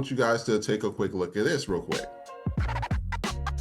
want you guys to take a quick look at this real quick.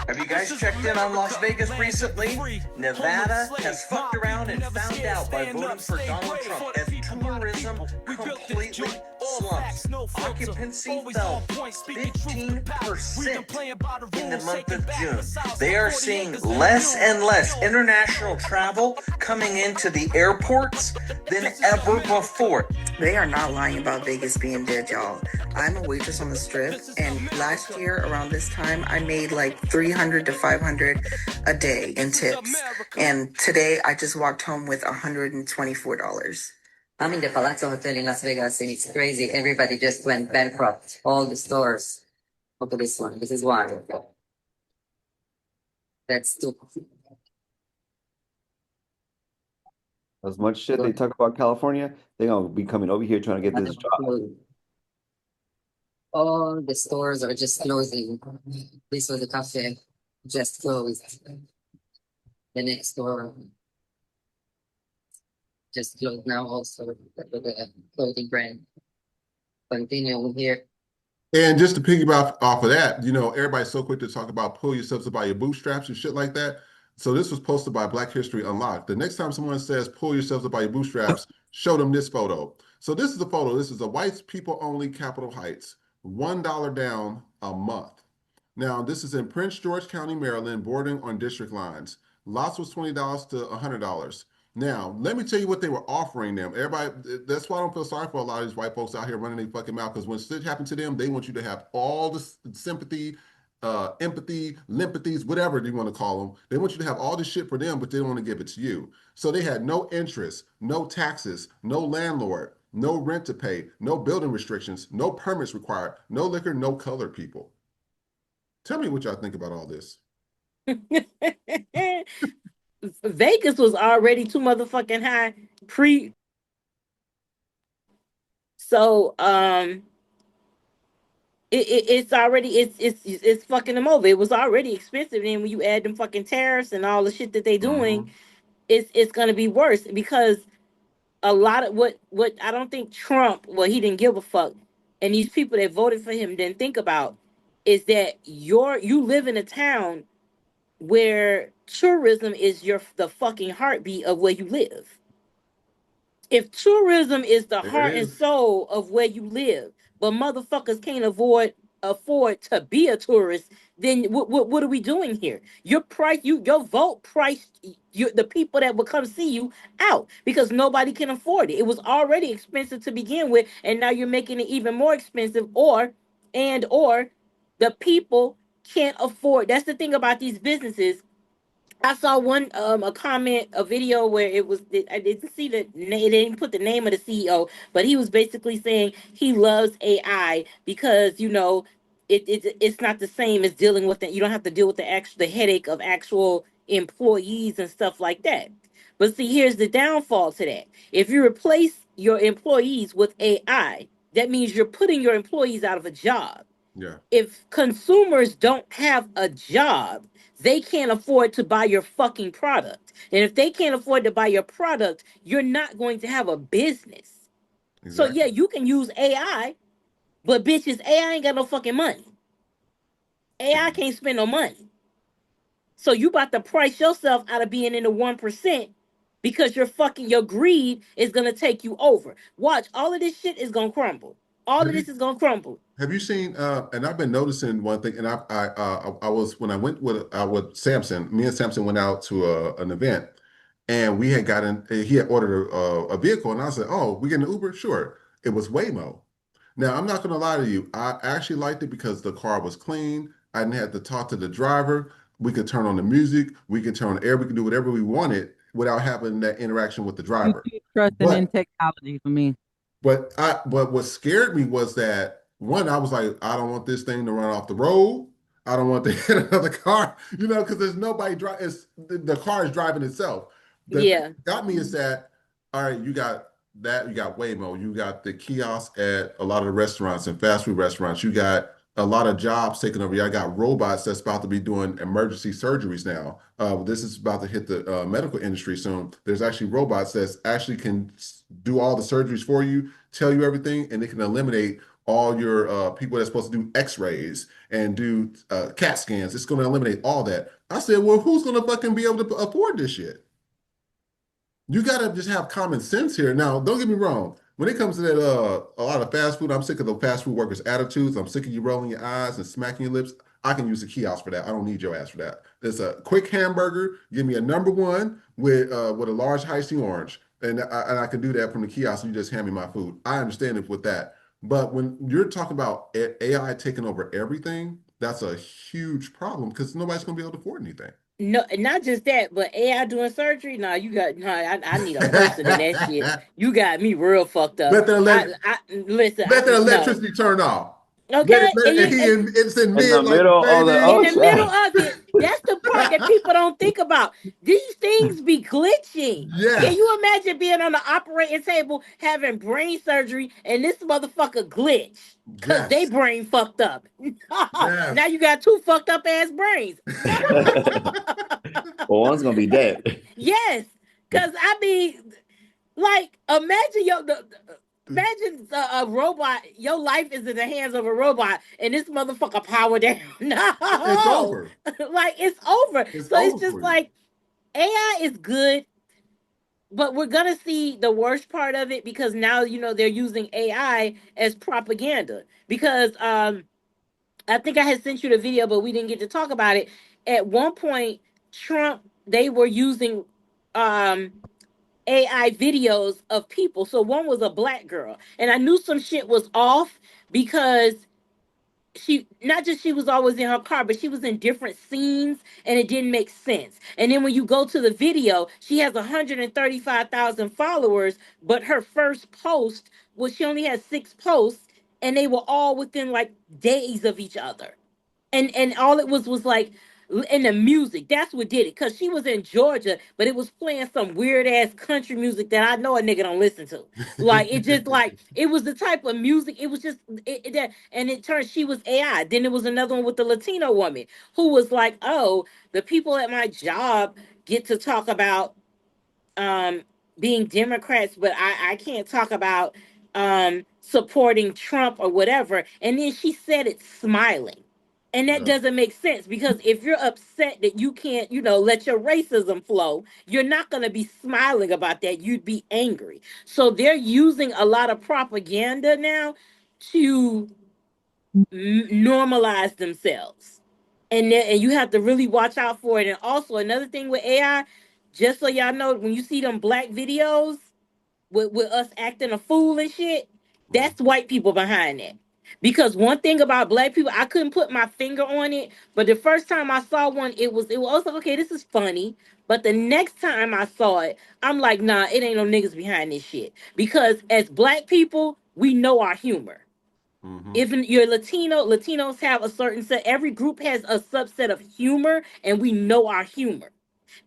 Have you guys checked in on Las Vegas recently? Nevada has fucked around and found out by voting for Donald Trump as tourism completely slumps. Occupancy fell 15% in the month of June. They are seeing less and less international travel coming into the airports than ever before. They are not lying about Vegas being dead, y'all. I'm a waitress on the strip, and last year around this time, I made like 300 to 500 a day in tips. And today, I just walked home with $124. I'm in the Palazzo Hotel in Las Vegas, and it's crazy. Everybody just went bankrupt. All the stores. Look at this one. This is one. That's two. As much shit they talk about California, they're gonna be coming over here trying to get this job. All the stores are just closing. This was a cafe, just closed. The next store just closed now also with the clothing brand. Continue here. And just to piggyback off of that, everybody's so quick to talk about pull yourselves up by your bootstraps and shit like that. So this was posted by Black History Unlocked. The next time someone says pull yourselves up by your bootstraps, show them this photo. So this is the photo. This is a white people only Capitol Heights, $1 down a month. Now this is in Prince George County, Maryland, bordering on district lines. Lots was $20 to $100. Now, let me tell you what they were offering them. Everybody, that's why I don't feel sorry for a lot of these white folks out here running their fucking mouth, because when shit happened to them, they want you to have all the sympathy, empathy, lympathies, whatever you want to call them. They want you to have all this shit for them, but they don't want to give it to you. So they had no interest, no taxes, no landlord, no rent to pay, no building restrictions, no permits required, no liquor, no colored people. Tell me what y'all think about all this. Vegas was already too motherfucking high pre. So it's already it's fucking them over. It was already expensive, and when you add them fucking tariffs and all the shit that they doing, it's gonna be worse, because a lot of what I don't think Trump, well, he didn't give a fuck, and these people that voted for him didn't think about, is that you live in a town where tourism is the fucking heartbeat of where you live. If tourism is the heart and soul of where you live, but motherfuckers can't afford to be a tourist, then what are we doing here? Your vote priced the people that will come see you out, because nobody can afford it. It was already expensive to begin with, and now you're making it even more expensive, or the people can't afford. That's the thing about these businesses. I saw a comment, a video where I didn't see they didn't put the name of the CEO, but he was basically saying he loves AI because it's not the same as dealing with it. You don't have to deal with the headache of actual employees and stuff like that. But see, here's the downfall to that. If you replace your employees with AI, that means you're putting your employees out of a job. Yeah. If consumers don't have a job, they can't afford to buy your fucking product. And if they can't afford to buy your product, you're not going to have a business. Exactly. So yeah, you can use AI, but bitches, AI ain't got no fucking money. AI can't spend no money. So you about to price yourself out of being in the 1%, because your greed is gonna take you over. Watch, all of this shit is gonna crumble. All of this is gonna crumble. Have you seen? And I've been noticing one thing. And I was, when I went with Samson. Me and Samson went out to an event, and we had gotten. He had ordered a vehicle, and I said, "Oh, we get an Uber? Sure." It was Waymo. Now I'm not going to lie to you. I actually liked it because the car was clean. I didn't have to talk to the driver. We could turn on the music. We could turn on air. We could do whatever we wanted without having that interaction with the driver. Trusting in technology for me. But what scared me was that, one, I was like, I don't want this thing to run off the road. I don't want to hit another car, because there's nobody driving. The car is driving itself. The thing that got me is that, all right, you got Waymo, you got the kiosk at a lot of the restaurants and fast food restaurants. You got a lot of jobs taken over. I got robots that's about to be doing emergency surgeries now. This is about to hit the medical industry soon. There's actually robots that actually can do all the surgeries for you, tell you everything, and they can eliminate all your people that's supposed to do X-rays and do CAT scans. It's going to eliminate all that. I said, well, who's going to fucking be able to afford this shit? You got to just have common sense here. Now, don't get me wrong. When it comes to that, a lot of fast food, I'm sick of the fast food workers' attitudes. I'm sick of you rolling your eyes and smacking your lips. I can use the kiosk for that. I don't need your ass for that. It's a quick hamburger. Give me a number one with a large Hi-C orange, and I can do that from the kiosk. And you just hand me my food. I understand it with that. But when you're talking about AI taking over everything, that's a huge problem because nobody's going to be able to afford anything. No, not just that, but AI doing surgery. Nah, you got. Nah, I need a person in that shit. You got me real fucked up. Let the I listen. let the No. electricity turn off. Okay, And it's in In the mid like, middle of the in baby. the middle ocean. of it, that's the part that people don't think about. These things be glitching. Can Yes. you imagine being on the operating table having brain surgery and this motherfucker glitch because they Yes. brain fucked up? Now Yes. you got two fucked up ass brains. Well, one's gonna be dead. Yes, because I mean, like, imagine imagine a robot. Your life is in the hands of a robot, and this motherfucker power down. It's No, over. like it's over. It's So it's over just for you. like AI is good, but we're gonna see the worst part of it because now they're using AI as propaganda. Because I think I had sent you the video, but we didn't get to talk about it. At one point, Trump they were using um AI videos of people. So one was a black girl, and I knew some shit was off because she not just she was always in her car, but she was in different scenes and it didn't make sense. And then when you go to the video, she has 135,000 followers, but her first post was she only had 6 posts and they were all within like days of each other, and all it was like in the music. That's what did it, because she was in Georgia, but it was playing some weird ass country music that I know a nigga don't listen to. Like it just like it was the type of music. It was just that, and it turned she was AI. Then there was another one with the Latino woman who was like, oh, the people at my job get to talk about um being Democrats, but I can't talk about supporting Trump or whatever. And then she said it smiling. And that Yeah. doesn't make sense because if you're upset that you can't, let your racism flow, you're not going to be smiling about that. You'd be angry. So they're using a lot of propaganda now to normalize themselves. And you have to really watch out for it. And also another thing with AI, just so y'all know, when you see them black videos with us acting a fool and shit, Mhm. that's white people behind that. Because one thing about black people, I couldn't put my finger on it, but the first time I saw one, it was like, okay, this is funny. But the next time I saw it, I'm like, nah, it ain't no niggas behind this shit. Because as black people, we know our humor. Mhm. Even you're Latinos have a certain set. Every group has a subset of humor, and we know our humor.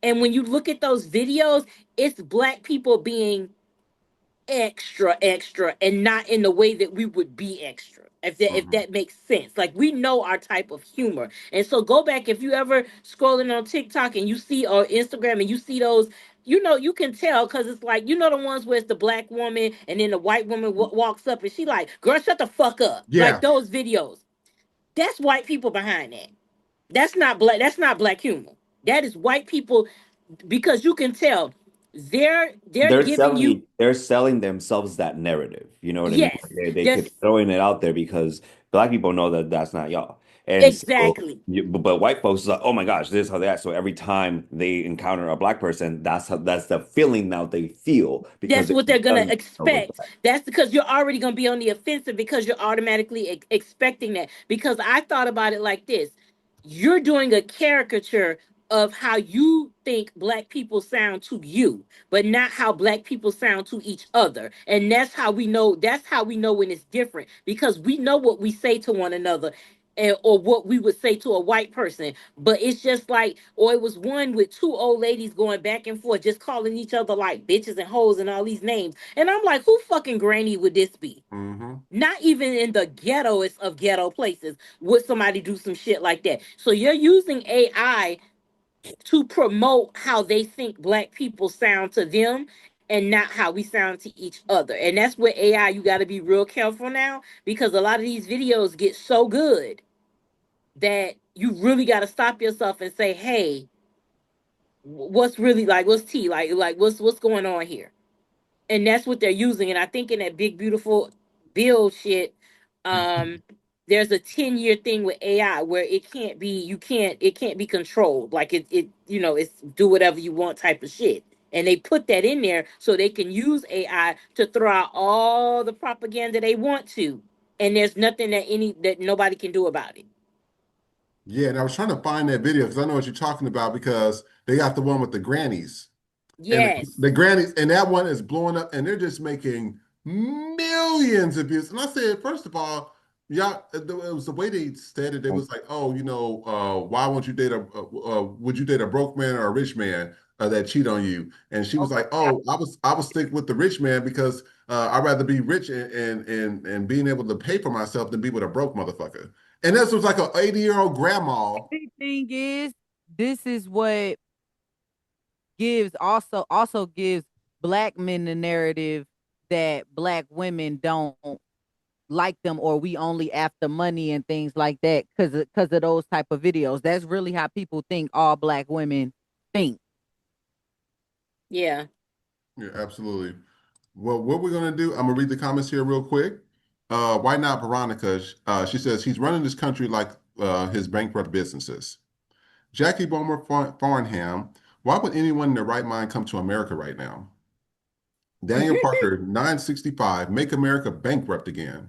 And when you look at those videos, it's black people being extra extra and not in the way that we would be extra, if Mhm. that makes sense. Like we know our type of humor. And so go back, if you ever scrolling on TikTok and you see, or Instagram, and you see those, you can tell, because it's like, the ones where it's the black woman and then the white woman walks up and she like, girl, shut the fuck up, like Yeah. those videos. That's white people behind that. That's not black humor. That is white people, because you can tell they're giving you. They're selling themselves that narrative. You know what I mean? Yes, They yes, keep throwing it out there because black people know that that's not y'all. And so, exactly. but white folks is like, oh my gosh, this how that. So every time they encounter a black person, that's the feeling now they feel because That's they're what they're gonna selling themselves with expect. That's because you're already gonna be on the offensive, because you're automatically expecting that. Because I thought about it like this: you're doing a caricature of how you think black people sound to you, but not how black people sound to each other. And that's how we know. That's how we know when it's different, because we know what we say to one another. Or what we would say to a white person, but it's just like, or it was one with two old ladies going back and forth, just calling each other like bitches and hoes and all these names. And I'm like, who fucking granny would this be? Mhm. Not even in the ghettoest of ghetto places would somebody do some shit like that. So you're using AI to promote how they think black people sound to them. and not how we sound to each other. And that's where AI, you got to be real careful now, because a lot of these videos get so good that you really got to stop yourself and say, hey, what's really like, what's T like what's going on here? And that's what they're using. And I think in that big beautiful bill shit, there's a 10-year thing with AI where it can't be, it can't be controlled. Like it's do whatever you want type of shit. And they put that in there so they can use AI to throw out all the propaganda they want to. And there's nothing that nobody can do about it. Yeah, and I was trying to find that video because I know what you're talking about because they got the one with the grannies. And Yes. the grannies, and that one is blowing up, and they're just making millions of views. And I said, first of all, y'all, it was the way they said it. It was like, oh, why won't you date would you date a broke man or a rich man that cheat on you? And she was like, oh, I was stick with the rich man because I'd rather be rich and being able to pay for myself than be with a broke motherfucker. And this was like an 80-year-old grandma. The thing is, this is what also gives black men the narrative that black women don't like them, or we only after money and things like that because of those type of videos. That's really how people think all black women think. Yeah. Yeah, absolutely. Well, what we're gonna do, I'm gonna read the comments here real quick. Why not Veronica? She says he's running this country like his bankrupt businesses. Jackie Bowmer Farnham, why would anyone in their right mind come to America right now? Daniel Parker, 965, make America bankrupt again.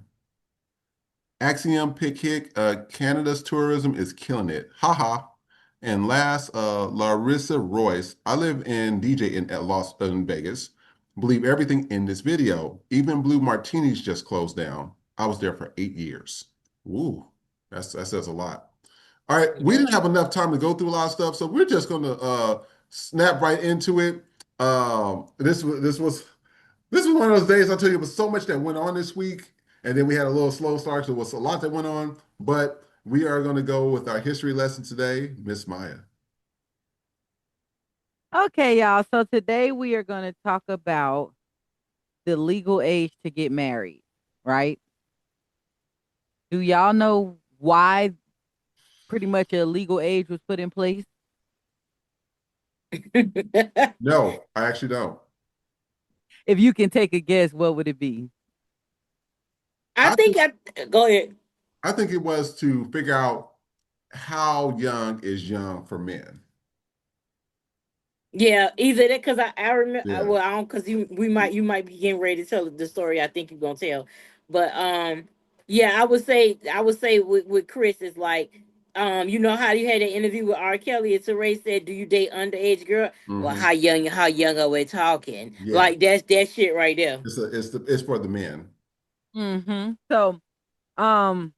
Axiom Pickhick, Canada's tourism is killing it. Haha. And last, Larissa Royce, I live in DJ in Vegas. Believe everything in this video. Even Blue Martinis just closed down. I was there for 8 years. Ooh, that says a lot. All right, we didn't have enough time to go through a lot of stuff, so we're just gonna snap right into it. This was one of those days. I'll tell you, it was so much that went on this week, and then we had a little slow start, so it was a lot that went on. But we are going to go with our history lesson today, Miss Maya. Okay, y'all. So today we are going to talk about the legal age to get married, right? Do y'all know why pretty much a legal age was put in place? No, I actually don't. If you can take a guess, what would it be? I think Go ahead. I think it was to figure out how young is young for men. Yeah, either that, because I remember, Yeah. well, I don't, because you might be getting ready to tell the story I think you're gonna tell, but yeah, I would say with Chris is like, you know how you had an interview with R. Kelly and Teray said, do you date underage girl? Well, Hmm. how young are we talking? Yeah. Like that's that shit right there. It's for the men. So, um,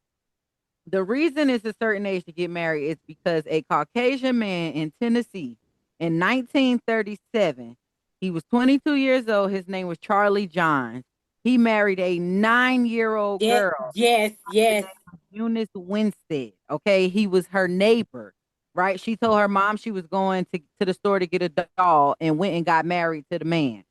the reason it's a certain age to get married is because a Caucasian man in Tennessee in 1937, he was 22 years old. His name was Charlie Johns. He married a 9-year-old Yeah, girl, yes. Eunice Winstead. Okay, he was her neighbor, right? She told her mom she was going to the store to get a doll and went and got married to the man.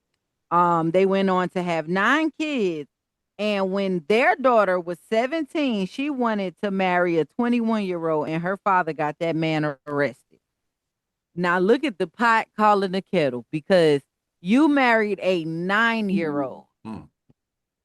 They went on to have 9 kids. And when their daughter was 17, she wanted to marry a 21-year-old, and her father got that man arrested. Now look at the pot calling the kettle, because you married a 9-year-old. Mm.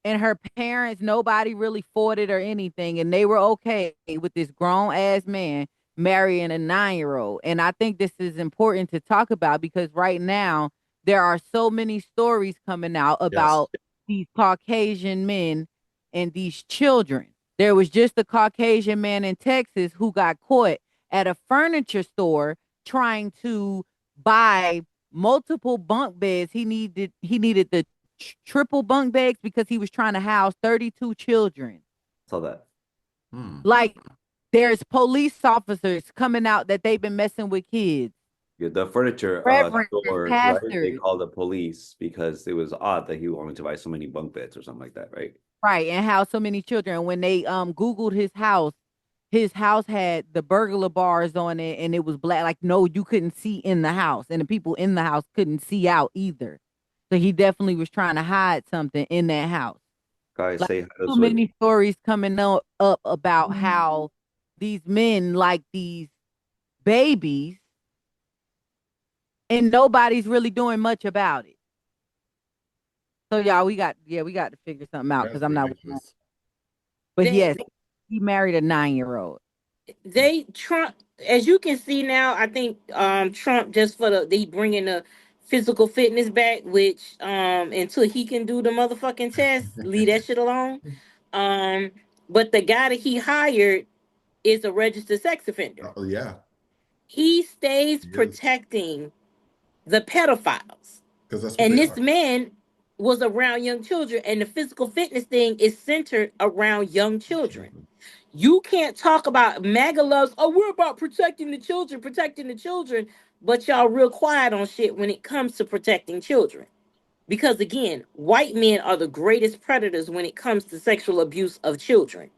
And her parents, nobody really fought it or anything, and they were okay with this grown ass man marrying a 9-year-old. And I think this is important to talk about because right now there are so many stories coming out Yes. about these Caucasian men and these children. There was just a Caucasian man in Texas who got caught at a furniture store trying to buy multiple bunk beds. He needed the triple bunk beds because he was trying to house 32 children. Saw that. Hmm. Like, there's police officers coming out that they've been messing with kids. Yeah, the furniture Reverends and store, right? They pastors. called the police because it was odd that he wanted to buy so many bunk beds or something like that, right? Right, and house so many children. When they Googled his house had the burglar bars on it and it was black. Like, no, you couldn't see in the house, and the people in the house couldn't see out either. So he definitely was trying to hide something in that house. Guys, Like say hi to too Swift. many stories coming up about how these men like these babies and nobody's really doing much about it. So y'all, we got to figure something out because That's I'm not with that. ridiculous. But They yes, he married a 9-year-old. they Trump, as you can see now, I think Trump, just for they bringing the physical fitness back, which until he can do the motherfucking test, leave that shit alone. Um, but the guy that he hired is a registered sex offender. Oh yeah, He stays yes, protecting the pedophiles. because that's what And they this are. man was around young children, and the physical fitness thing is centered around young children. Children. You can't talk about MAGA loves, oh, we're about protecting the children, but y'all real quiet on shit when it comes to protecting children. Because again, white men are the greatest predators when it comes to sexual abuse of children.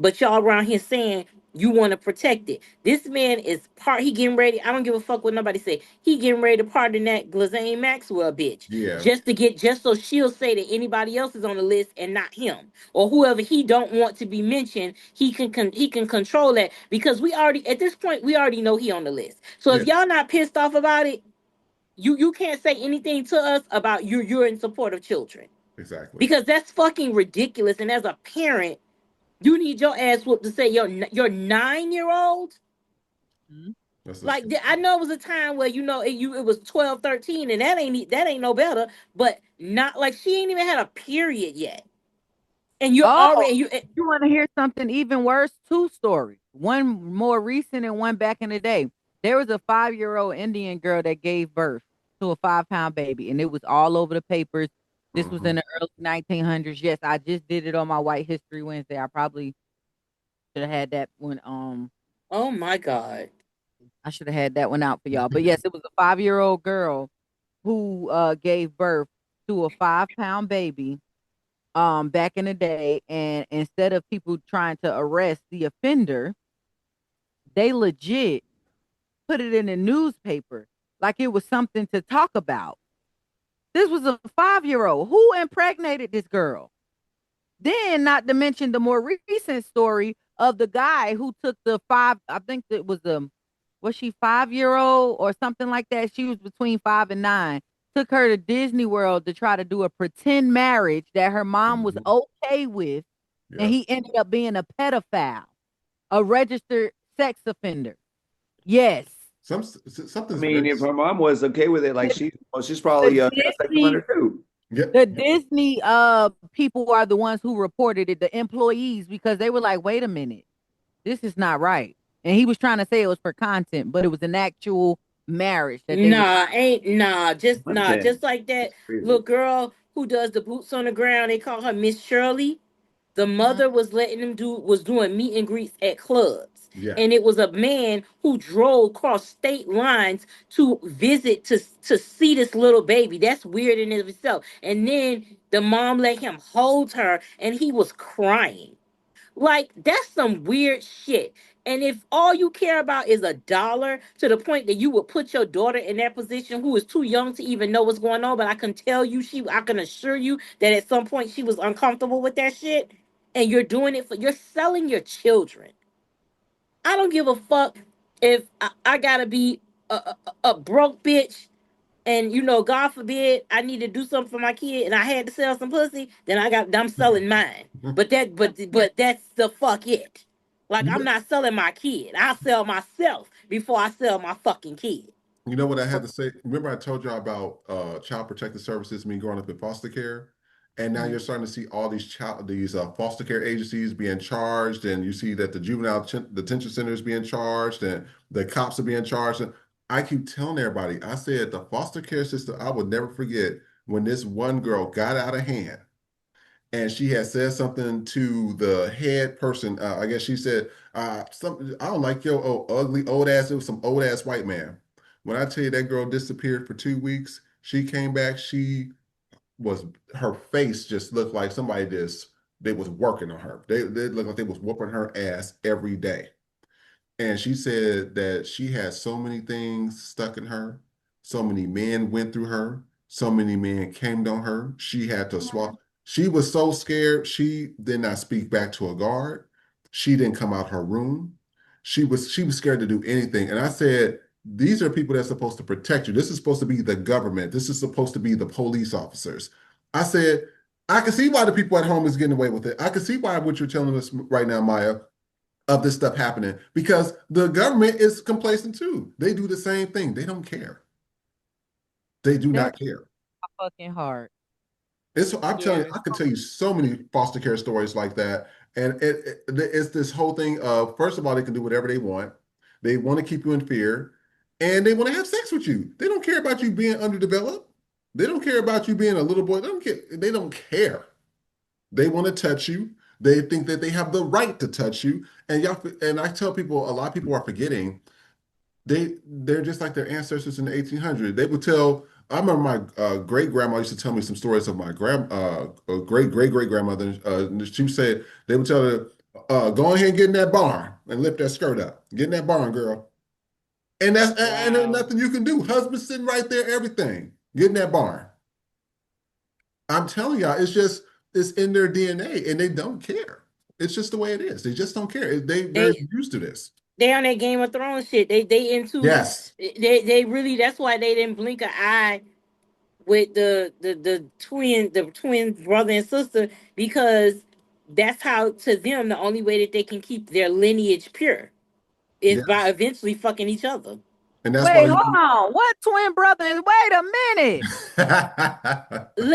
But y'all around here saying you want to protect it. This man is he getting ready. I don't give a fuck what nobody say. He getting ready to pardon that Ghislaine Maxwell bitch. Yeah, Just so she'll say that anybody else is on the list and not him. Or whoever he don't want to be mentioned, he can control that because we already at this point we already know he on the list. So if yeah, y'all not pissed off about it, you can't say anything to us about you're in support of children. exactly. Because that's fucking ridiculous. And as a parent, you need your ass whooped to say your 9-year old. Mhm. That's Like disgusting. I know it was a time where it was 12, 13, and that ain't no better. But not like she ain't even had a period yet, and you're Oh, already you want to hear something even worse? Two stories. One more recent and one back in the day. There was a 5-year-old Indian girl that gave birth to a 5-pound baby, and it was all over the papers. This was Hmm. in the early 1900s. Yes, I just did it on my White History Wednesday. I probably should have had that one. oh my god. I should have had that one out for y'all. But yes, it was a 5-year-old girl who gave birth to a 5-pound baby back in the day, and instead of people trying to arrest the offender, they legit put it in the newspaper like it was something to talk about. This was a 5-year-old who impregnated this girl. Then, not to mention the more recent story of the guy who took the five, I think it was was she 5-year old or something like that? She was between 5 and 9. Took her to Disney World to try to do a pretend marriage that her mom was Hmm. okay with, and Yep. he ended up being a pedophile, a registered sex offender. Yes. I Something's mean, very. if her mom was okay with it, like she's The probably a sex Disney offender too. Yep. the Disney people are the ones who reported it, the employees, because they were like, wait a minute, this is not right. And he was trying to say it was for content, but it was an actual marriage that they were Nah, ain't Content. just like that That's crazy. little girl who does the boots on the ground. They call her Miss Shirley. The trying. mother was letting them was doing meet and greets at clubs. Yeah. And it was a man who drove across state lines to visit to see this little baby. That's weird in of itself. And then the mom let him hold her and he was crying. Like that's some weird shit. And if all you care about is a dollar to the point that you would put your daughter in that position who is too young to even know what's going on, but I can assure you that at some point she was uncomfortable with that shit and you're doing it you're selling your children. I don't give a fuck if I gotta be a broke bitch and God forbid I need to do something for my kid and I had to sell some pussy, then I'm selling mine. But that's the fuck it. Like You I'm know, not selling my kid. I'll sell myself before I sell my fucking kid. you know what I had to say? Remember I told y'all about child protective services, me growing up in foster care? And now you're Mhm. starting to see all these foster care agencies being charged, and you see that the juvenile detention center is being charged, and the cops are being charged. And I keep telling everybody, I said the foster care system, I would never forget when this one girl got out of hand and she had said something to the head person. I guess she said, something, I don't like your ugly old ass. It was some old ass white man. When I tell you that girl disappeared for 2 weeks, she came back. Was, her face just looked like somebody they was working on her. They looked like they was whooping her ass every day. And she said that she had so many things stuck in her, so many men went through her, So many men came on her. She had to swallow. She was so scared. She did not speak back to a guard. She didn't come out her room. She was scared to do anything. And I said, these are people that's supposed to protect you. This is supposed to be the government. This is supposed to be the police officers. I said, I can see why the people at home is getting away with it. I can see why what you're telling us right now, Maya, of this stuff happening, because the government is complacent too. They do the same thing. They don't care. They do They're not care. fucking hard. I'm telling you, Yeah. I can tell you so many foster care stories like that. And it's this whole thing of, first of all, they can do whatever they want. They want to keep you in fear, and they want to have sex with you. They don't care about you being underdeveloped. They don't care about you being a little boy. They don't care. They don't care. They want to touch you. They think that they have the right to touch you. And I tell people, a lot of people are forgetting they're just like their ancestors in the 1800s. They would tell. I remember my great grandma used to tell me some stories of my great great grandmother. She said they would tell her, "Go ahead and get in that barn and lift that skirt up. Get in that barn, girl." And there's Wow. nothing you can do. Husband sitting right there, everything. Get in that barn. I'm telling y'all, it's in their DNA, and they don't care. It's just the way it is. They just don't care. They're They used to this. they on that Game of Thrones shit. They into Yes. they really, that's why they didn't blink an eye with the twin brother and sister, because that's how, to them, the only way that they can keep their lineage pure is by Yes. eventually fucking each other. And that's why Wait, hold on. What twin brothers? Wait a minute.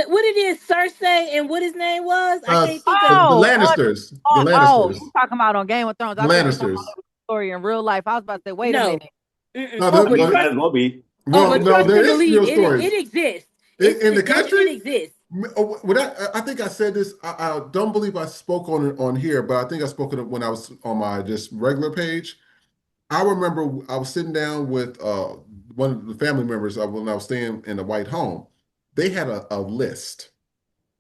What it is, Cersei, and what his name was? I can't think the of. Oh, Lannisters. The oh, Lannisters. you talking about on Game of Thrones. The I thought you were talking Lannisters. about the story in real life. I was about to say, wait a No. minute. No, Oh, there, but It might trust. as well be. Oh, well, but no, trust there and is believe real it. stories. It exists. In the That shit country, exists. I think I said this. I don't believe I spoke on it on here, but I think I spoke on it when I was on my just regular page. I remember I was sitting down with one of the family members when I was staying in a white home. They had a list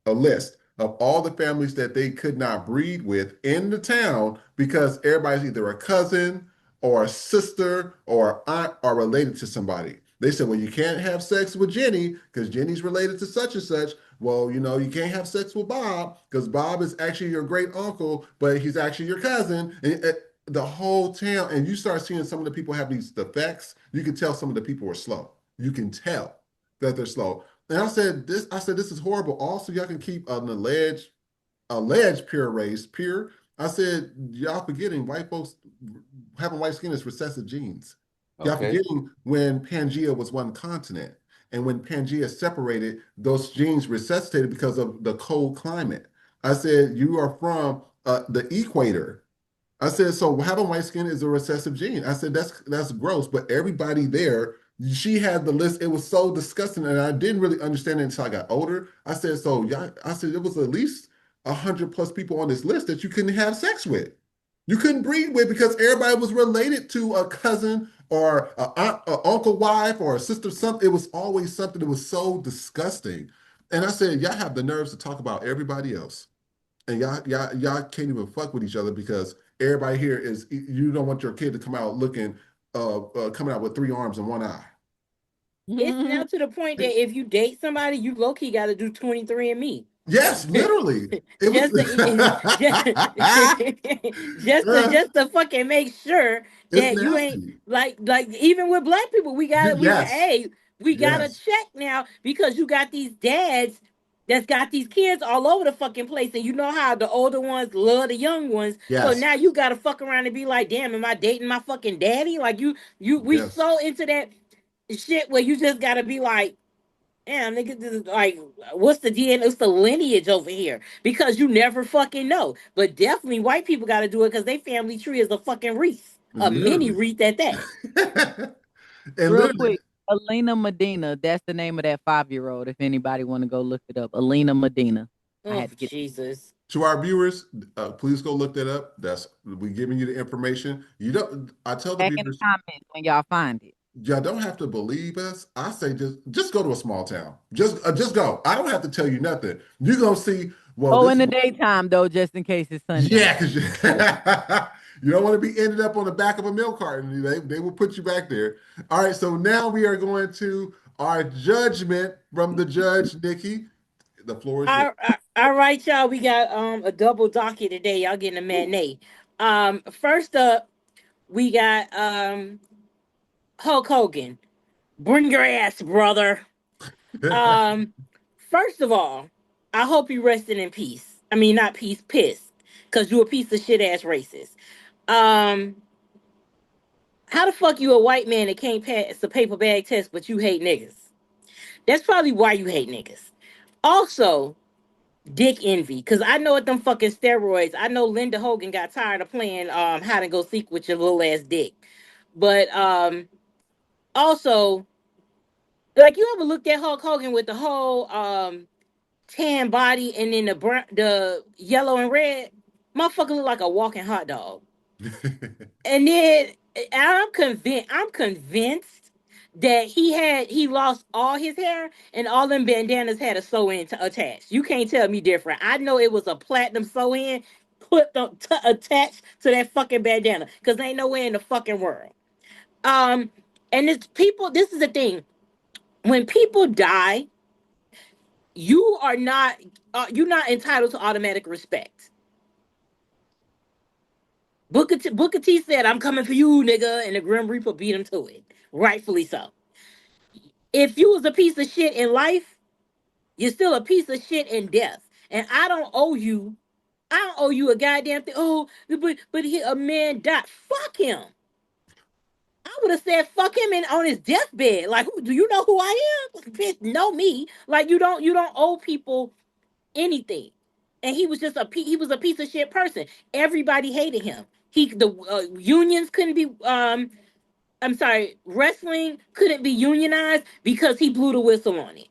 of all the families that they could not breed with in the town because everybody's either a cousin or a sister or aunt or related to somebody. They said, well, you can't have sex with Jenny because Jenny's related to such and such. Well, you can't have sex with Bob because Bob is actually your great uncle, but he's actually your cousin. And the whole town, and you start seeing some of the people have these defects. You can tell some of the people are slow. You can tell that they're slow. And I said this is horrible. Also, y'all can keep an alleged pure race pure. I said, y'all forgetting white folks having white skin is recessive genes. Y'all Okay. forgetting when Pangea was one continent. And when Pangea separated, those genes resuscitated because of the cold climate. I said, you are from the equator. I said, so having white skin is a recessive gene. I said, that's gross. But everybody there, she had the list. It was so disgusting. And I didn't really understand it until I got older. I said, so yeah, I said, it was at least 100 plus people on this list that you couldn't have sex with. You couldn't breed with because everybody was related to a cousin or a uncle wife or a sister something. It was always something that was so disgusting. And I said, y'all have the nerves to talk about everybody else. And y'all can't even fuck with each other because everybody here is, you don't want your kid to come out looking coming out with three arms and one eye. It's now to the point that if you date somebody, you low key got to do 23andMe. Yes, literally. It was just just to fucking make sure it's that you ain't nasty. like even with black people, Yes. we gotta Yes. check now because you got these dads that's got these kids all over the fucking place, and you know how the older ones love the young ones. So Yes. now you gotta fuck around and be like, damn, am I dating my fucking daddy? Like we Yes. so into that shit where you just gotta be like, damn, nigga, this is like, what's the DNA? What's the lineage over here? Because you never fucking know. But definitely white people got to do it because their family tree is a fucking wreath, a mini Literally. wreath at that. And Real literally, quick, Alina Medina. That's the name of that 5-year-old. If anybody want to go look it up, Alina Medina. I Oh had to get. Jesus! to our viewers, please go look that up. We giving you the information. You don't. I tell the Back in the viewers, comments when y'all find it. y'all don't have to believe us. I say just go to a small town. Just go. I don't have to tell you nothing. You're gonna see. Well, Oh, this in is the daytime though, just in case it's sundown. yeah, because you don't want to be ended up on the back of a milk carton. They will put you back there. All right, so now we are going to our judgment from the judge, Nikki. The floor is yours. All right, y'all. We got a double docket today. Y'all getting a matinee. First up, we got Hulk Hogan. Bring your ass, brother. Um, First of all, I hope you rested in peace. I mean, not peace, pissed, cause you a piece of shit ass racist. Um, how the fuck you a white man that can't pass a paper bag test, but you hate niggas? That's probably why you hate niggas. Also, dick envy, cause I know at them fucking steroids, I know Linda Hogan got tired of playing hide and go seek with your little ass dick. But also, like, you ever looked at Hulk Hogan with the whole tan body and then the yellow and red? Motherfucker look like a walking hot dog. And then I'm convinced that he lost all his hair and all them bandanas had a sew in attached. You can't tell me different. I know it was a platinum sew in attached to that fucking bandana, because ain't nowhere in the fucking world. Um, and it's people. This is the thing: when people die, you are not you're not entitled to automatic respect. Booker T said, "I'm coming for you, nigga," and the Grim Reaper beat him to it. Rightfully so. If you was a piece of shit in life, you're still a piece of shit in death. And I don't owe you a goddamn thing. Oh, a man died. Fuck him. I would have said fuck him on his deathbed. Like, do you know who I am? Bitch, know me. Like, you don't owe people anything. And he was a piece of shit person. Everybody hated him. The unions couldn't be I'm sorry, wrestling couldn't be unionized because he blew the whistle on it.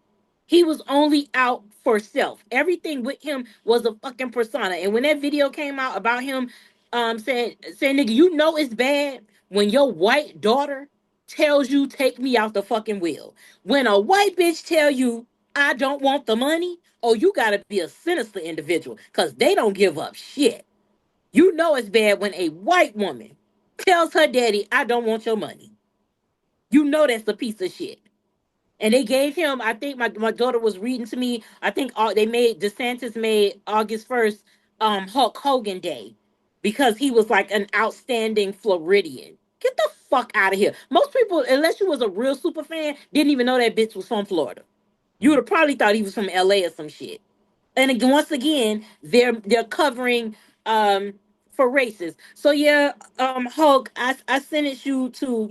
He was only out for self. Everything with him was a fucking persona. And when that video came out about him saying nigga, you know it's bad when your white daughter tells you take me out the fucking wheel. When a white bitch tell you I don't want the money, oh, you gotta be a sinister individual, because they don't give up shit. You know it's bad when a white woman tells her daddy, I don't want your money. You know that's a piece of shit. And they gave him, I think my daughter was reading to me, I think DeSantis made August 1st Hulk Hogan Day, because he was like an outstanding Floridian. Get the fuck out of here. Most people, unless you was a real super fan, didn't even know that bitch was from Florida. You would have probably thought he was from LA or some shit. And again, once again, they're covering for races. So yeah, Hulk, I sentenced you to,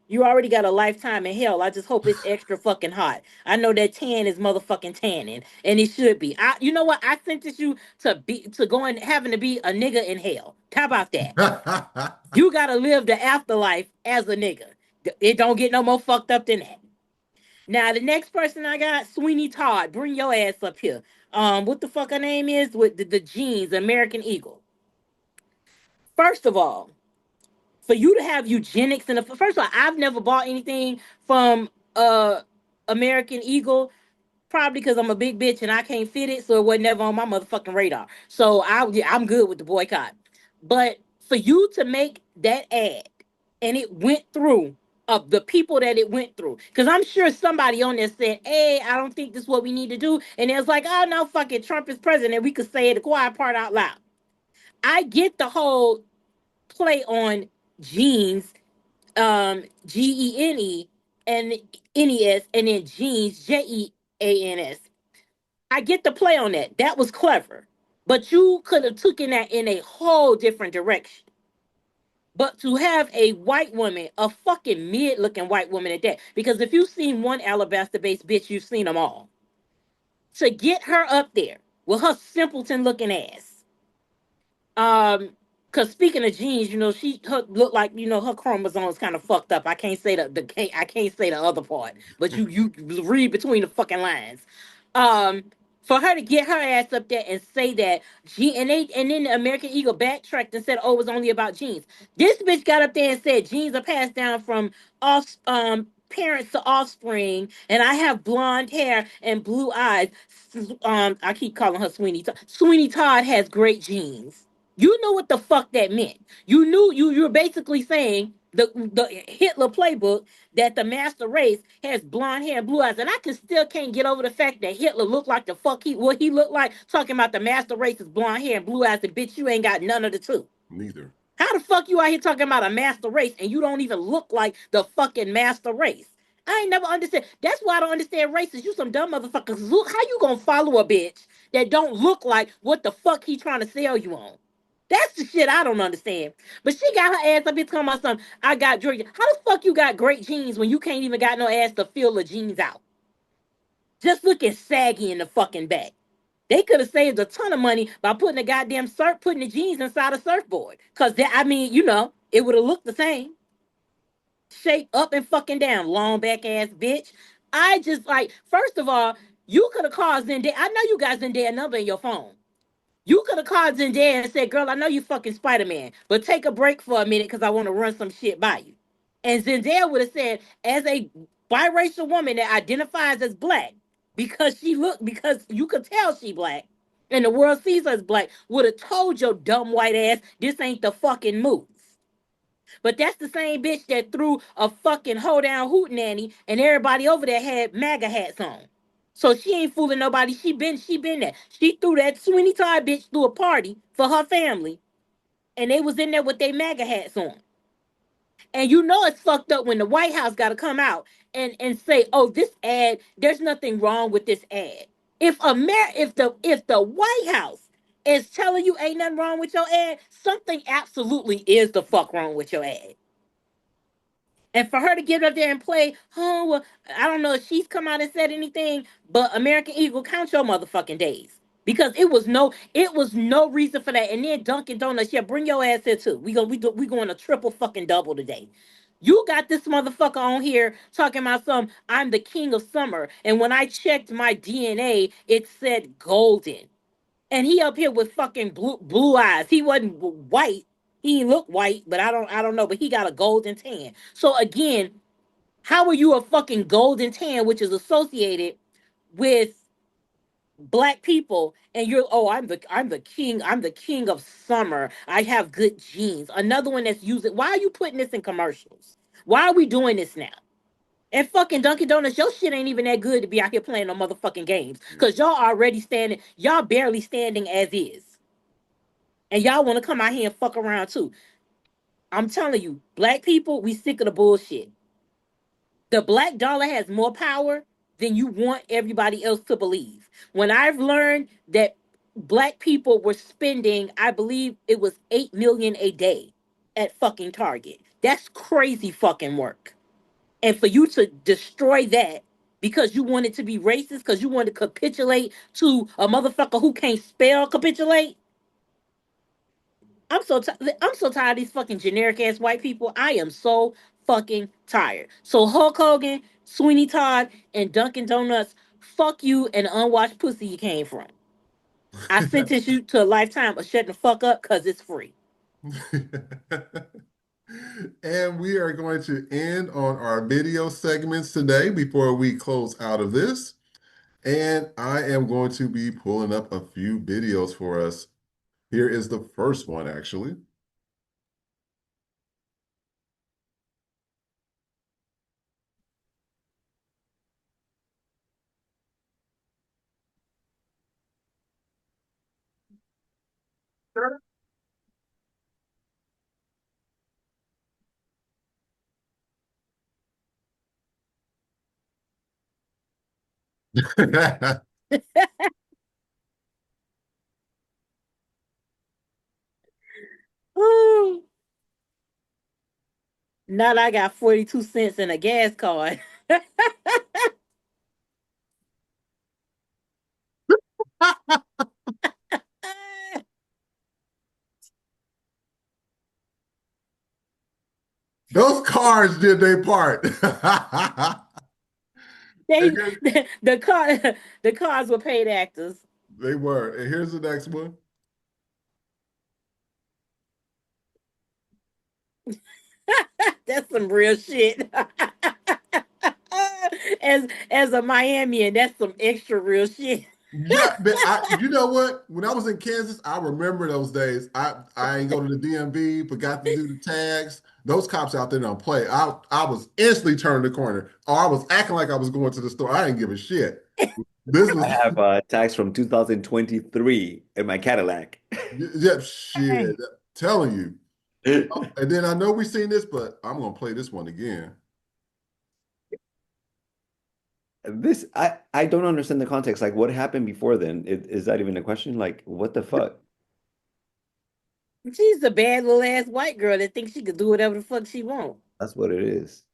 you already got a lifetime in hell. I just hope it's extra fucking hot. I know that tan is motherfucking tanning, and it should be. You know what? I sentenced you to going having to be a nigga in hell. How about that? You gotta live the afterlife as a nigga. It don't get no more fucked up than that. Now the next person I got, Sweeney Todd. Bring your ass up here. What the fuck her name is with the jeans, American Eagle. First of all, for you to have eugenics in the first of all, I've never bought anything from American Eagle, probably because I'm a big bitch and I can't fit it, so it was never on my motherfucking radar. So I'm good with the boycott. But for you to make that ad and it went through, of the people that it went through, because I'm sure somebody on there said, "Hey, I don't think this is what we need to do," and it was like, "Oh no, fuck it, Trump is president. We could say the quiet part out loud." I get the whole play on genes, GENE and NES, and then jeans, JEANS. I get the play on that. That was clever. But you could have taken that in a whole different direction. But to have a white woman, a fucking mid-looking white woman at that, because if you've seen one alabaster-based bitch, you've seen them all. To get her up there with her simpleton-looking ass, because speaking of genes, her look like, her chromosomes kind of fucked up. I can't say I can't say the other part, but you read between the fucking lines. Um, for her to get her ass up there and say that and then the American Eagle backtracked and said, "Oh, it was only about genes." This bitch got up there and said genes are passed down from parents to offspring, and I have blonde hair and blue eyes. I keep calling her Sweeney Todd. Sweeney Todd has great genes. You know what the fuck that meant. You knew you were basically saying The Hitler playbook that the master race has blonde hair and blue eyes. And I can still can't get over the fact that Hitler looked like the fuck what he looked like, talking about the master race is blonde hair and blue eyes, and bitch, you ain't got none of the two. Neither. How the fuck you out here talking about a master race and you don't even look like the fucking master race? I ain't never understand. That's why I don't understand races. You some dumb motherfuckers. Look, how you gonna follow a bitch that don't look like what the fuck he trying to sell you on? That's the shit I don't understand. But she got her ass up here talking about something. I got Georgia. How the fuck you got great jeans when you can't even got no ass to fill the jeans out? Just looking saggy in the fucking back. They could have saved a ton of money by putting the goddamn putting the jeans inside a surfboard. Cause that, I mean, it would have looked the same. Shape up and fucking down, long back ass bitch. I just like, first of all, you could have called Zendaya. I know you got Zendaya number in your phone. You could have called Zendaya and said, girl, I know you fucking Spider-Man, but take a break for a minute because I want to run some shit by you. And Zendaya would have said, as a biracial woman that identifies as black, because you could tell she black, and the world sees us black, would have told your dumb white ass this ain't the fucking move. But that's the same bitch that threw a fucking hold down hoot nanny and everybody over there had MAGA hats on. So she ain't fooling nobody. She been there. She threw that Sweeney Todd bitch through a party for her family, and they was in there with their MAGA hats on. And you know it's fucked up when the White House got to come out and say, "Oh, this ad, there's nothing wrong with this ad." If the White House is telling you ain't nothing wrong with your ad, something absolutely is the fuck wrong with your ad. And for her to get up there and play, oh, well, I don't know if she's come out and said anything, but American Eagle, count your motherfucking days. Because it was no reason for that. And then Dunkin' Donuts, yeah, bring your ass here too. We going a triple fucking double today. You got this motherfucker on here talking about I'm the king of summer. And when I checked my DNA, it said golden. And he up here with fucking blue eyes. He wasn't white. He looked white, but I don't know. But he got a golden tan. So again, how are you a fucking golden tan, which is associated with black people, and you're I'm the king of summer. I have good genes. Another one that's using. Why are you putting this in commercials? Why are we doing this now? And fucking Dunkin' Donuts, your shit ain't even that good to be out here playing no motherfucking games. Cause y'all already standing, y'all barely standing as is. And y'all want to come out here and fuck around too. I'm telling you, black people, we sick of the bullshit. The black dollar has more power than you want everybody else to believe. When I've learned that black people were spending, I believe it was 8 million a day at fucking Target. That's crazy fucking work. And for you to destroy that because you wanted to be racist, because you wanted to capitulate to a motherfucker who can't spell capitulate. I'm so tired of these fucking generic ass white people. I am so fucking tired. So Hulk Hogan, Sweeney Todd, and Dunkin' Donuts, fuck you and the unwashed pussy you came from. I sentence you to a lifetime of shutting the fuck up because it's free. And we are going to end on our video segments today before we close out of this. And I am going to be pulling up a few videos for us. Here is the first one, actually. Ooh. Now that I got 42 cents in a gas card. Those cars did their part. They the car the cars were paid actors. They were. And here's the next one. That's some real shit. As a Miamian, that's some extra real shit. Yeah, but you know what? When I was in Kansas, I remember those days. I ain't go to the DMV, forgot to do the tags. Those cops out there don't play. I was instantly turning the corner, or I was acting like I was going to the store. I didn't give a shit. This I was have a tax from 2023 in my Cadillac. yeah, shit. Hey, Telling you. And then I know we've seen this, but I'm gonna play this one again. This I don't understand the context. Like, what happened before then? Is that even a question? Like, what the fuck? She's a bad little ass white girl that thinks she could do whatever the fuck she want. That's what it is.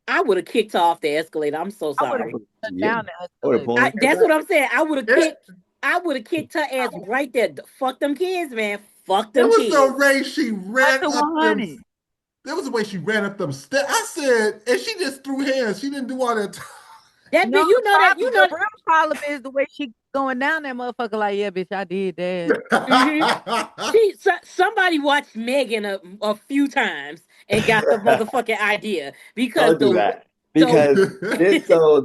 I would have kicked her off the escalator. I'm so I would have sorry. put Yeah. down the I would have escalator. pulled her That's back. what I'm saying. It, I would have kicked her ass right there. Fuck them kids, man. Fuck it them was the kids. way she Went ran to up them. 100. There was the way she ran up them steps. I said, and she just threw hands. She didn't do all that. That No, bitch, you know that, the real problem is the way she going down that motherfucker like, yeah, bitch, I did that. hmm somebody watched Megan a few times and got the motherfucking idea because Don't do that. Because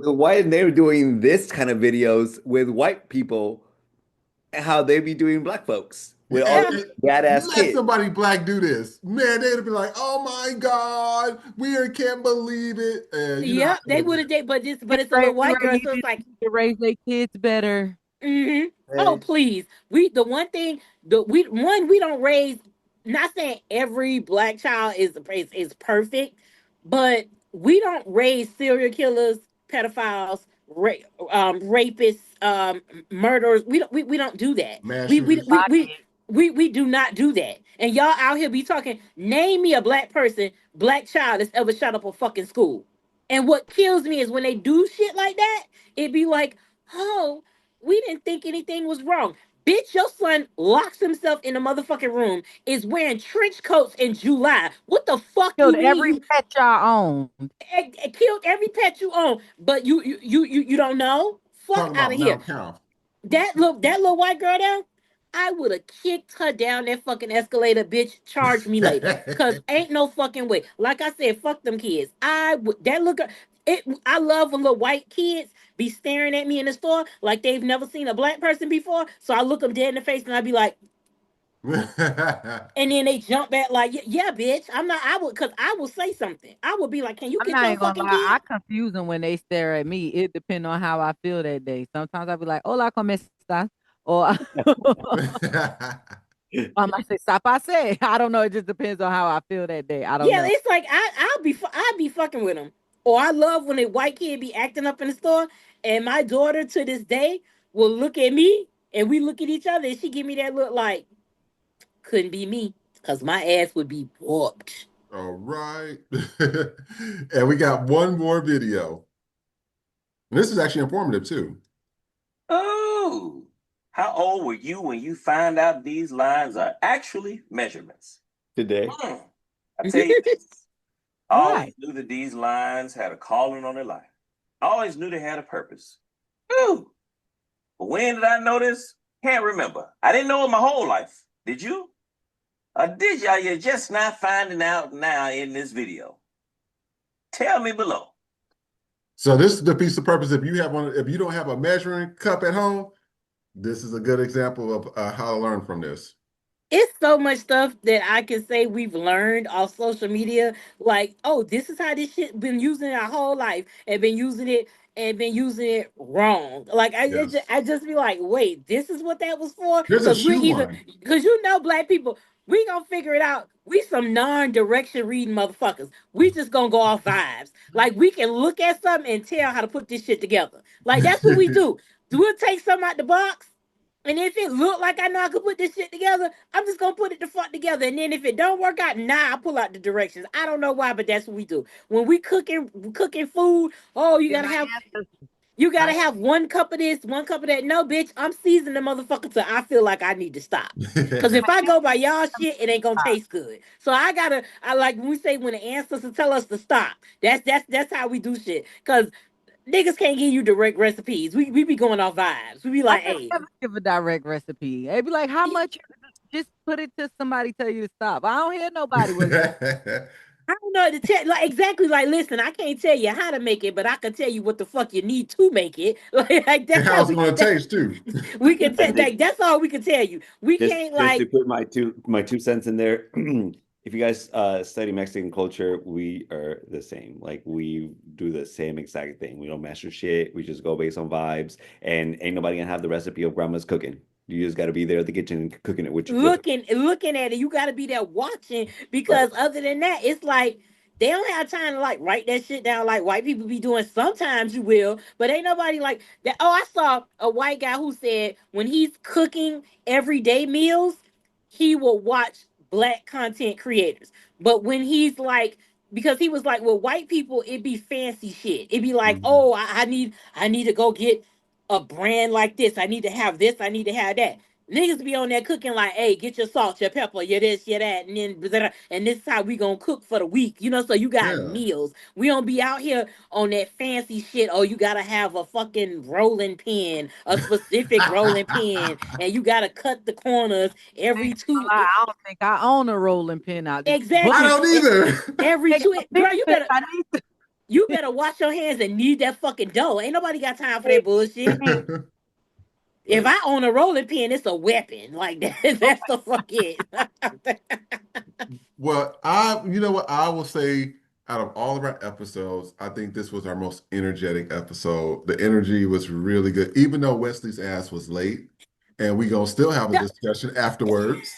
the why they're doing this kind of videos with white people, how they be doing black folks with all And um, these badass let kids. somebody black do this, man. They'd be like, "Oh my god, we can't believe it." And you know how yeah, they would have did, but it's a Ray, little white girl, you so it's need like, to raise their kids better. oh Hey, please, the one thing we don't raise. Not saying every black child is perfect, but we don't raise serial killers, pedophiles, rapists, murderers. We don't do that. mass We we shooters. we we. We do not do that. And y'all out here be talking, name me a black person, black child that's ever shot up a fucking school. And what kills me is when they do shit like that, it be like, oh, we didn't think anything was wrong. Bitch, your son locks himself in the motherfucking room, is wearing trench coats in July. What the fuck Killed you mean every you pet y'all owned. killed every pet you own, but you don't know? Fuck Talking out of about here. Mount Count. That little white girl there, I would have kicked her down that fucking escalator, bitch. Charge me later. Cause ain't no fucking way. Like I said, fuck them kids. I would that look it I love when little white kids be staring at me in the store like they've never seen a black person before. So I look them dead in the face and I be like, and then they jump back like, yeah, bitch. I'm not I would cause I will say something. I would be like, can you I'm get not your even gonna fucking lie. I kid? confuse them when they stare at me. It depends on how I feel that day. Sometimes I'll be like, hola, ¿cómo estás? Or I might say, stop, I say. I don't know. It just depends on how I feel that day. I don't Yeah, know. it's like I'll be fucking with them. Or I love when a white kid be acting up in the store, and my daughter to this day will look at me, and we look at each other, and she give me that look like couldn't be me, cause my ass would be whooped. All right. And we got one more video. And this is actually informative too. Oh, how old were you when you found out these lines are actually measurements? today. I tell you this, I Right. always knew that these lines had a calling on their life. I always knew they had a purpose. Ooh, but when did I know this? Can't remember. I didn't know it my whole life. Did you? Or did y'all? You're just not finding out now in this video. Tell me below. So this is the piece of purpose. If you don't have a measuring cup at home, this is a good example of how to learn from this. It's so much stuff that I can say we've learned off social media. Like, oh, this is how this shit been using it our whole life and been using it wrong. Like Yes. I just be like, wait, this is what that was for? There's a Because we're shoe either one. because black people, we gonna figure it out. We some non-direction reading motherfuckers. We just gonna go off vibes. Like we can look at something and tell how to put this shit together. Like that's what we do. We'll take something out the box. And if it look like I know I could put this shit together, I'm just gonna put it the fuck together. And then if it don't work out, I pull out the directions. I don't know why, but that's what we do. When we cooking food, oh, Yeah, you gotta I have 1 cup of this, 1 cup of that. No, bitch, I'm seasoning the motherfucker till I feel like I need to stop. Cause if I go by y'all shit, it ain't gonna taste good. So I like when we say when the ancestors tell us to stop. That's how we do shit. Cause niggas can't give you direct recipes. We be going off vibes. We be I like, can hey, never give a direct recipe. They'd be like, how much? Just put it to somebody tell you to stop. I don't hear nobody with I don't know to tell, like, exactly, like, listen, I can't tell you how to make it, but I can tell you what the fuck you need to make it. Like And that's how how it's going to taste too. we can tell. I think Like that's all we can tell you. We can't just to like put my 2 cents in there. If you guys study Mexican culture, we are the same. Like we do the same exact thing. We don't measure shit. We just go based on vibes, and ain't nobody gonna have the recipe of grandma's cooking. You just got to be there at the kitchen and cooking it with looking at it. You got to be there watching right. because other than that, it's like they don't have time to like write that shit down like white people be doing. Sometimes you will, but ain't nobody like that. Oh, I saw a white guy who said when he's cooking everyday meals, he will watch black content creators. But when he's like because he was like, well, white people, it be fancy shit. It be like, Mhm. oh, I need to go get a brand like this. I need to have this. I need to have that. Niggas be on there cooking like, hey, get your salt, your pepper, your this, your that, and then and this is how we gonna cook for the week. You know, so you got Yeah. meals. We don't be out here on that fancy shit. Oh, you gotta have a fucking rolling pin, a specific rolling pin, and you gotta cut the corners every two. I don't think I own a rolling pin out this I Exactly. don't either. Every book. two. Girl, I need to you better wash your hands and knead that fucking dough. Ain't nobody got time for that bullshit. If But I own a rolling pin, it's a weapon. Like that, that's the fuck it. well, you know what I will say out of all of our episodes, I think this was our most energetic episode. The energy was really good, even though Wesley's ass was late, and we gonna still have a discussion afterwards.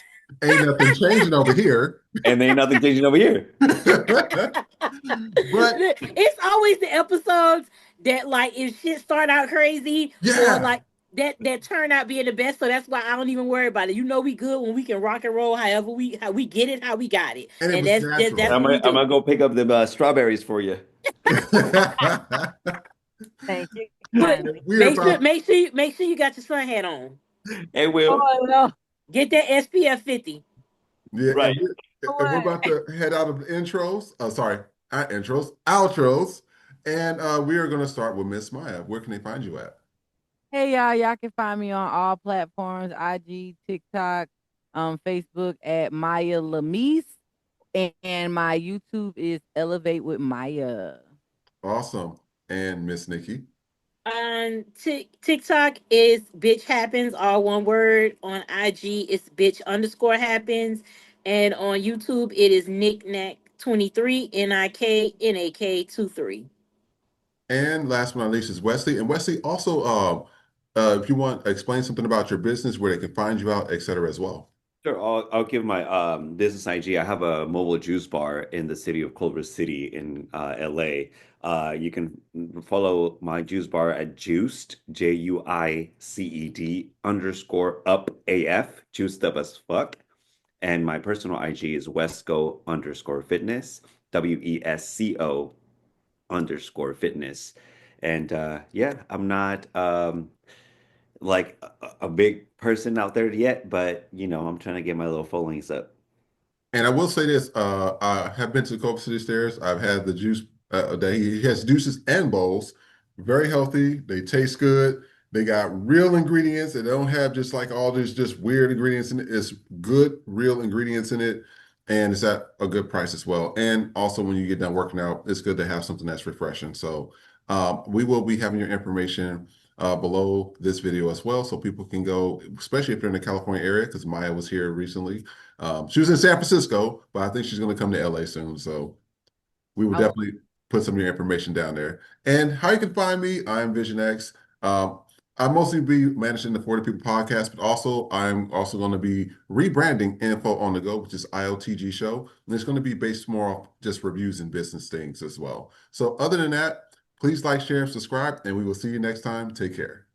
Ain't nothing changing over here. And ain't nothing changing over here. But It's always the episodes that like if shit start out crazy or yeah, like that turn out being the best. So that's why I don't even worry about it. You know we good when we can rock and roll however how we get it, how we got it. and it And was that's natural. what we I'm gonna do. go pick up the strawberries for you. thank you But kindly. We're about make sure you got your sun hat on. Hey, Will. Oh no. Get that SPF 50. yeah, Right. and we're about to head out of the intros. Oh, sorry, not intros, outros, and we are going to start with Miss Maya. Where can they find you at? Hey y'all can find me on all platforms, IG, TikTok, Facebook at Maya Lamise, and my YouTube is Elevate with Maya. Awesome, and Miss Nikki. On TikTok is bitch happens, all one word. On IG it's bitch underscore happens. And on YouTube it is knickknack23, NIKNAK23. And last but not least is Wesley. And Wesley, also, if you want, explain something about your business, where they can find you out, et cetera, as well. Sure, I'll give my business IG. I have a mobile juice bar in the city of Culver City in LA. You can follow my juice bar at Juiced, JUICED underscore up AF, juiced up as fuck. And my personal IG is Wesco underscore fitness, WESCO underscore fitness. And yeah, I'm not like a big person out there yet, but you know, I'm trying to get my little followings up. And I will say this: I have been to the Culver City Stairs. I've had the juice. That he has juices and bowls, very healthy. They taste good. They got real ingredients. They don't have just like all these just weird ingredients in it. It's good, real ingredients in it, and it's at a good price as well. And also, when you get done working out, it's good to have something that's refreshing. So, we will be having your information below this video as well, so people can go, especially if they're in the California area, because Maya was here recently. She was in San Francisco, but I think she's going to come to LA soon. So we will definitely put some of your information down there. And how you can find me, I'm Vision X. I mostly be managing the 40 People podcast, but also I'm also going to be rebranding Info on the Go, which is IOTG show. And it's going to be based more off just reviews and business things as well. So other than that, please like, share, and subscribe, and we will see you next time. Take care.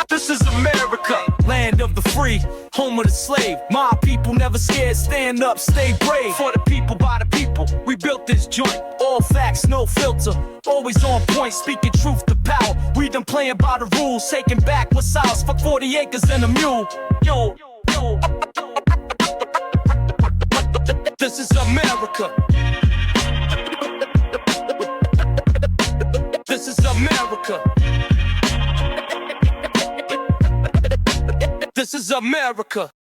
This is America, land of the free, home of the slave. My people never scared, stand up, stay brave. For the people, by the people, we built this joint. All facts, no filter, always on point, speaking truth to power. We done playing by the rules, taking back what's ours. Fuck 40 acres and a mule. Yo. This is America. This is America. This This is America.